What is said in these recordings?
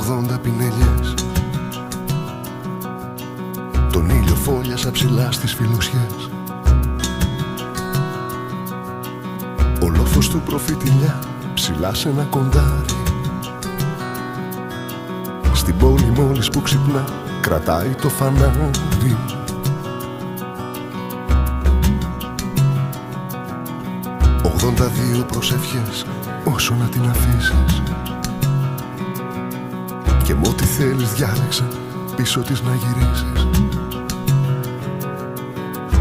80 πινελιές. Τον ήλιο φόλιασα ψηλά στις φιλοσιές. Ο λόφος του προφητηλιά ψηλά σε ένα κοντάρι. Στην πόλη μόλις που ξυπνά κρατάει το φανάρι. 82 προσευχές όσο να την αφήσεις. Και με ό,τι θέλεις διάλεξα πίσω της να γυρίσεις.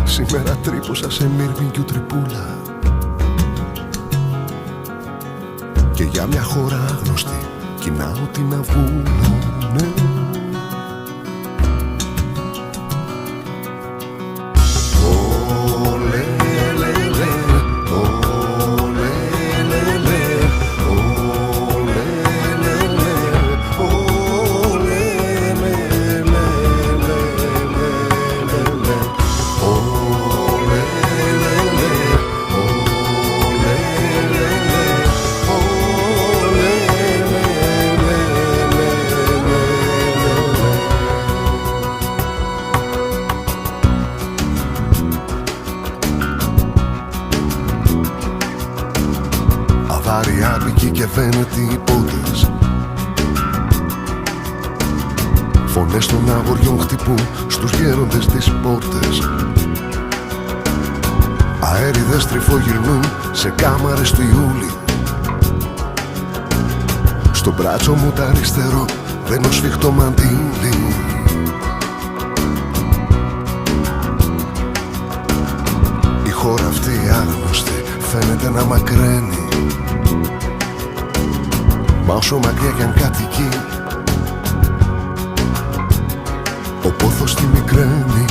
Σήμερα τρύπωσα σε Μύρμηγκιου τρυπούλα. Και για μια χώρα άγνωστη κοινάω την αβούλα, ναι. Αβάριάδικοι και βένετοι πόντες. Φωνές των αγοριών χτυπούν στους γέροντες τις πόρτες. Αέριδες τρυφογυρνούν σε κάμαρες του Ιούλη. Στο μπράτσο μου τ' αριστερό δένω σφιχτό μαντίλι. Η χώρα αυτή άγνωστη φαίνεται να μακραίνει. Μα όσο μακριά κι αν κατοικεί, ο πόθος τη μικραίνει.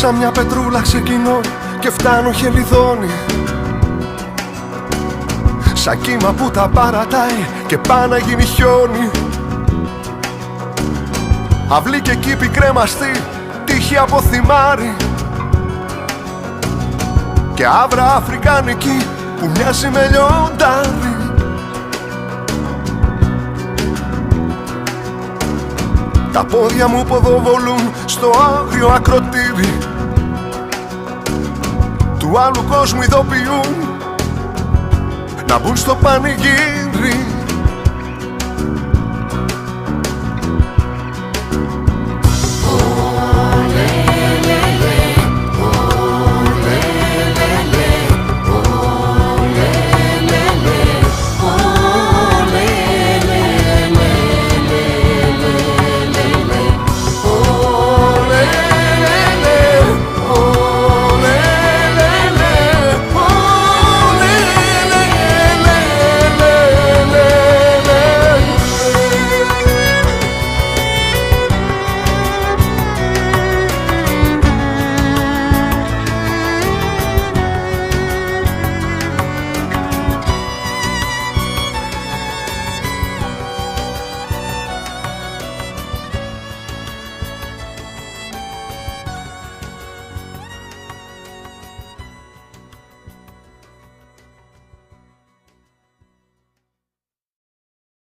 Σαν μια πετρούλα ξεκινώ και φτάνω χελιδόνι. Σαν κύμα που τα παρατάει και πάει να γίνει χιόνι. Αυλή και κήπη κρέμαστη, τύχη από θυμάρι. Και άβρα αφρικάνικη που μοιάζει με λιοντάρι. Τα πόδια μου ποδοβολούν στο άγριο ακροτήρι. Του άλλου κόσμου ειδοποιούν να μπουν στο πανηγύρι.